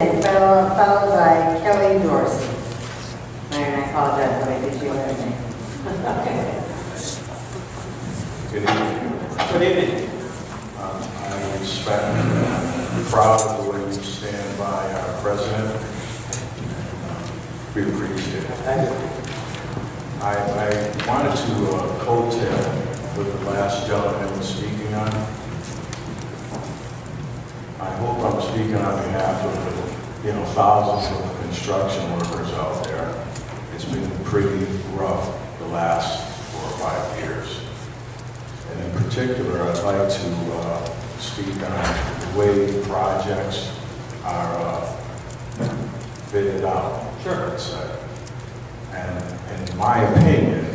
Followed by Kelly Dorsey. Mayor, I apologize, but I did your name. Good evening. Good evening. I respect and proud of the way you stand by our president. We appreciate it. Thank you. I wanted to coattail with the last gentleman was speaking on. I hope I'm speaking on behalf of the, thousands of construction workers out there. It's been pretty rough the last 4 or 5 years. And in particular, I'd like to speak on the way projects are bidded out. Sure. Let's say. And in my opinion,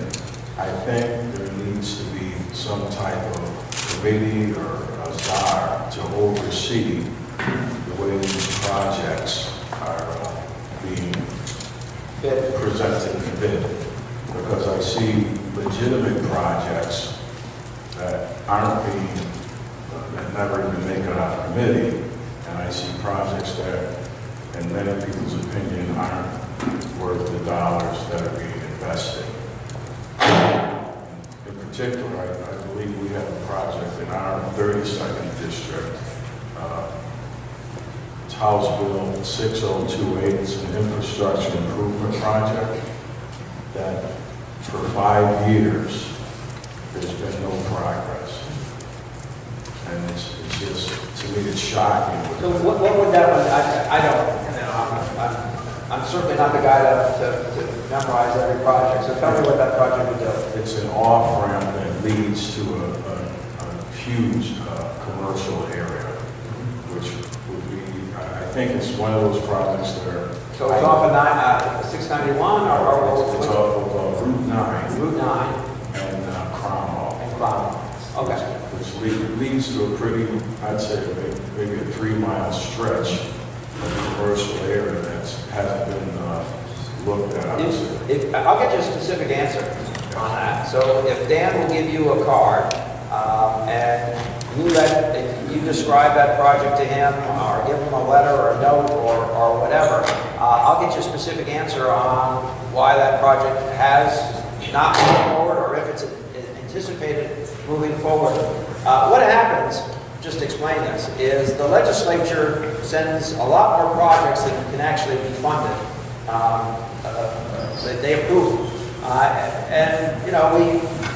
I think there needs to be some type of committee or a czar to oversee the way these projects are being presented and bid. Because I see legitimate projects that aren't being, that never even make it out of committee, and I see projects that, in many people's opinion, aren't worth the dollars that are being invested. In particular, I believe we have a project in our 32nd district. It's House Bill 6028. It's an infrastructure improvement project that for 5 years there's been no progress. And it's just, to me, it's shocking. So what would that one, I don't, I'm certainly not the guy to memorize every project, so tell me what that project would do. It's an off-ramp that leads to a huge commercial area, which would be, I think it's one of those projects that are... So it's off of 691 or It's off of Route 9. Route 9 and Cromwell. and Cromwell. Okay. Which leads to a pretty, I'd say, maybe a 3-mile stretch of commercial area that hasn't been looked at. I'll get you a specific answer on that. So if Dan will give you a card and you describe that project to him or give him a letter or a note or whatever, I'll get you a specific answer on why that project has not moved forward or if it's anticipated moving forward. What happens, just to explain this, is the legislature sends a lot more projects than can actually be funded. They approve. And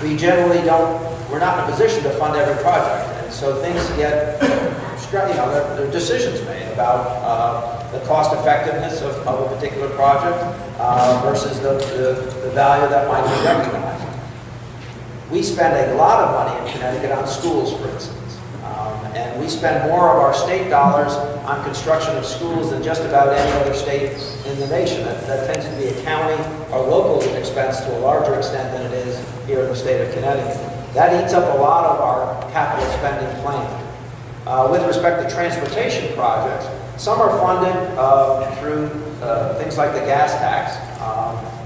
we generally don't, we're not in a position to fund every project. And so things get, there are decisions made about the cost effectiveness of a particular project versus the value that might be recognized. We spend a lot of money in Connecticut on schools, for instance. And we spend more of our state dollars on construction of schools than just about any other state in the nation. That tends to be a county or local expense to a larger extent than it is here in the state of Connecticut. That eats up a lot of our capital spending plan. With respect to transportation projects, some are funded through things like the gas tax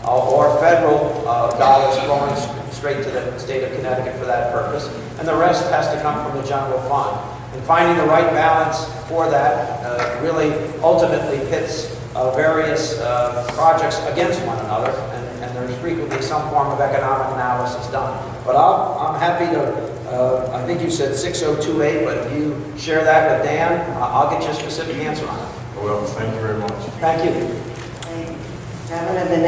or federal dollars flowing straight to the state of Connecticut for that purpose, and the rest has to come from the general fund. And finding the right balance for that really ultimately pits various projects against one another, and there's frequently some form of economic analysis done. But I'm happy to, I think you said 6028, but if you share that with Dan, I'll get you a specific answer on it. Well, thank you very much. Thank you. Gentlemen of the